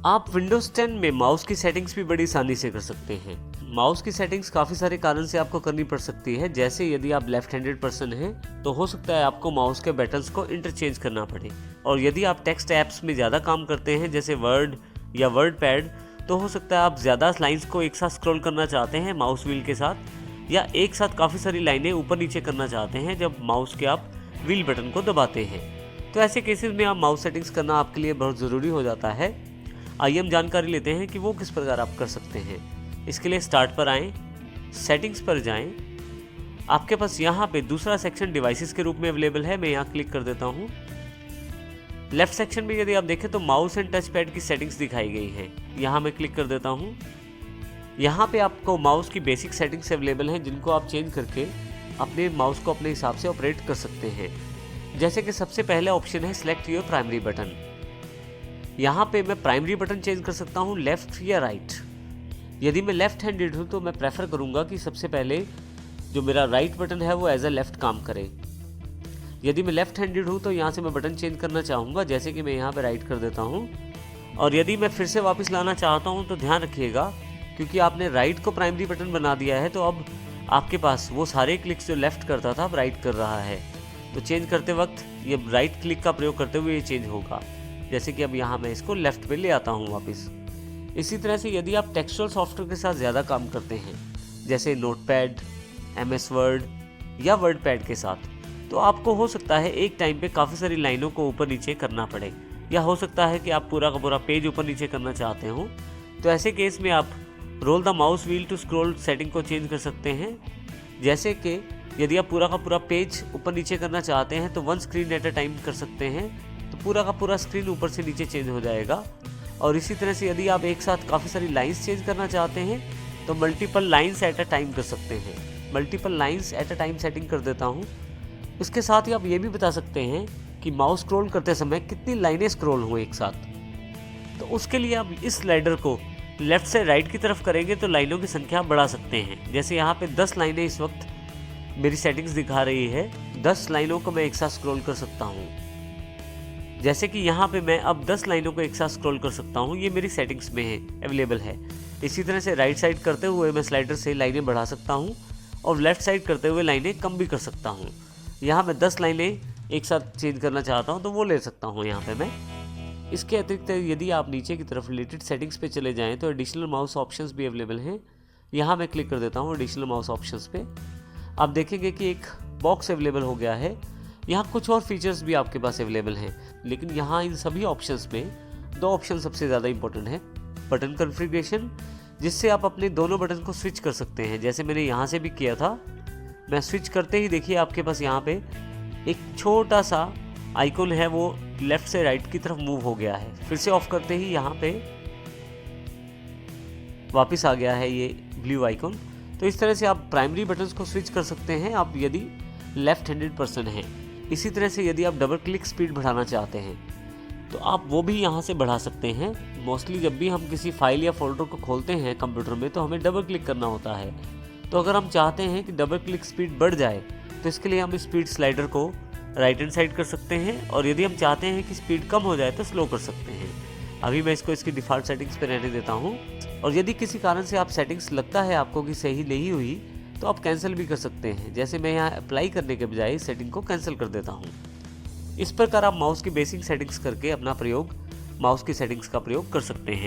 आप विंडोज 10 में माउस की सेटिंग्स भी बड़ी आसानी से कर सकते हैं। माउस की सेटिंग्स काफ़ी सारे कारण से आपको करनी पड़ सकती है, जैसे यदि आप लेफ्ट हैंडेड पर्सन हैं तो हो सकता है आपको माउस के बटन्स को इंटरचेंज करना पड़े, और यदि आप टेक्स्ट ऐप्स में ज़्यादा काम करते हैं जैसे वर्ड या वर्ड पैड, तो हो सकता है आप ज़्यादा लाइन्स को एक साथ स्क्रॉल करना चाहते हैं माउस व्हील के साथ, या एक साथ काफ़ी सारी लाइनें ऊपर नीचे करना चाहते हैं जब माउस के आप व्हील बटन को दबाते हैं। तो ऐसे केसेस में आप माउस सेटिंग्स करना आपके लिए बहुत ज़रूरी हो जाता है। आइए हम जानकारी लेते हैं कि वो किस प्रकार आप कर सकते हैं। इसके लिए स्टार्ट पर आएँ, सेटिंग्स पर जाएं। आपके पास यहाँ पे दूसरा सेक्शन डिवाइसेस के रूप में अवेलेबल है, मैं यहाँ क्लिक कर देता हूँ। लेफ्ट सेक्शन में यदि आप देखें तो माउस एंड टच पैड की सेटिंग्स दिखाई गई हैं, यहाँ मैं क्लिक कर देता हूँ। यहाँ पे आपको माउस की बेसिक सेटिंग्स अवेलेबल हैं जिनको आप चेंज करके अपने माउस को अपने हिसाब से ऑपरेट कर सकते हैं। जैसे कि सबसे पहला ऑप्शन है सिलेक्ट योर प्राइमरी बटन। यहाँ पे मैं प्राइमरी बटन चेंज कर सकता हूँ लेफ्ट या राइट। यदि मैं लेफ्ट हैंडेड हूँ तो मैं प्रेफर करूँगा कि सबसे पहले जो मेरा राइट बटन है वो एज अ लेफ्ट काम करे। यदि मैं लेफ्ट हैंडेड हूँ तो यहाँ से मैं बटन चेंज करना चाहूँगा, जैसे कि मैं यहाँ पे राइट कर देता हूँ। और यदि मैं फिर से वापस लाना चाहता हूँ तो ध्यान रखिएगा, क्योंकि आपने राइट को प्राइमरी बटन बना दिया है तो अब आपके पास वो सारे क्लिक्स जो लेफ्ट करता था अब राइट कर रहा है। तो चेंज करते वक्त ये राइट क्लिक का प्रयोग करते हुए ये चेंज होगा। जैसे कि अब यहाँ मैं इसको लेफ्ट पे ले आता हूँ वापस। इसी तरह से यदि आप टेक्सचुअल सॉफ्टवेयर के साथ ज़्यादा काम करते हैं जैसे नोटपैड, MS वर्ड या वर्ड पैड के साथ, तो आपको हो सकता है एक टाइम पे काफ़ी सारी लाइनों को ऊपर नीचे करना पड़े, या हो सकता है कि आप पूरा का पूरा पेज ऊपर नीचे करना चाहते हो। तो ऐसे केस में आप roll the mouse wheel to scroll setting को चेंज कर सकते हैं। जैसे कि यदि आप पूरा का पूरा पेज ऊपर नीचे करना चाहते हैं तो one screen at a time कर सकते हैं, तो पूरा का पूरा स्क्रीन ऊपर से नीचे चेंज हो जाएगा। और इसी तरह से यदि आप एक साथ काफ़ी सारी लाइंस चेंज करना चाहते हैं तो multiple lines at a time कर सकते हैं। Multiple lines at a time setting कर देता हूँ। इसके साथ ही आप ये भी बता सकते हैं कि माउस स्क्रॉल करते समय कितनी लाइनें स्क्रॉल हों एक साथ। तो उसके लिए आप इस स्लाइडर को लेफ्ट से राइट की तरफ करेंगे तो लाइनों की संख्या बढ़ा सकते हैं। जैसे यहाँ पे 10 लाइनें इस वक्त मेरी सेटिंग्स दिखा रही है, 10 लाइनों को मैं एक साथ स्क्रॉल कर सकता हूँ। जैसे कि यहाँ पे मैं अब 10 लाइनों को एक साथ स्क्रॉल कर सकता हूँ, ये मेरी सेटिंग्स में है, अवेलेबल है। इसी तरह से राइट साइड करते हुए मैं स्लाइडर से लाइनें बढ़ा सकता हूँ और लेफ्ट साइड करते हुए लाइनें कम भी कर सकता हूँ। यहाँ मैं 10 लाइनें एक साथ चेंज करना चाहता हूँ तो वो ले सकता हूँ यहाँ पे मैं। इसके अतिरिक्त यदि आप नीचे की तरफ रिलेटेड सेटिंग्स पे चले जाएँ तो एडिशनल माउस ऑप्शंस भी अवेलेबल हैं। यहाँ मैं क्लिक कर देता हूँ एडिशनल माउस ऑप्शंस पे। आप देखेंगे कि एक बॉक्स अवेलेबल हो गया है। यहाँ कुछ और फीचर्स भी आपके पास अवेलेबल हैं, लेकिन यहाँ इन सभी ऑप्शंस में 2 ऑप्शन सबसे ज़्यादा इंपॉर्टेंट है। बटन कॉन्फ़िगरेशन, जिससे आप अपने दोनों बटन को स्विच कर सकते हैं, जैसे मैंने यहाँ से भी किया था। मैं स्विच करते ही देखिए आपके पास यहाँ पे एक छोटा सा आइकॉन है, वो लेफ्ट से राइट की तरफ मूव हो गया है। फिर से ऑफ करते ही यहाँ पे वापस आ गया है ये ब्लू आइकॉन। तो इस तरह से आप प्राइमरी बटन्स को स्विच कर सकते हैं आप यदि लेफ्ट हैंडेड पर्सन हैं। इसी तरह से यदि आप डबल क्लिक स्पीड बढ़ाना चाहते हैं तो आप वो भी यहाँ से बढ़ा सकते हैं। मोस्टली जब भी हम किसी फाइल या फोल्डर को खोलते हैं कंप्यूटर में तो हमें डबल क्लिक करना होता है। तो अगर हम चाहते हैं कि डबल क्लिक स्पीड बढ़ जाए तो इसके लिए हम स्पीड स्लाइडर को राइट हैंड साइड कर सकते हैं, और यदि हम चाहते हैं कि स्पीड कम हो जाए तो स्लो कर सकते हैं। अभी मैं इसको इसकी डिफ़ॉल्ट सेटिंग्स पे रहने देता हूँ। और यदि किसी कारण से आप सेटिंग्स लगता है आपको कि सही नहीं हुई तो आप कैंसिल भी कर सकते हैं। जैसे मैं यहाँ अप्लाई करने के बजाय सेटिंग को कैंसिल कर देता हूँ। इस प्रकार आप माउस की बेसिक सेटिंग्स करके अपना प्रयोग माउस की सेटिंग्स का प्रयोग कर सकते हैं।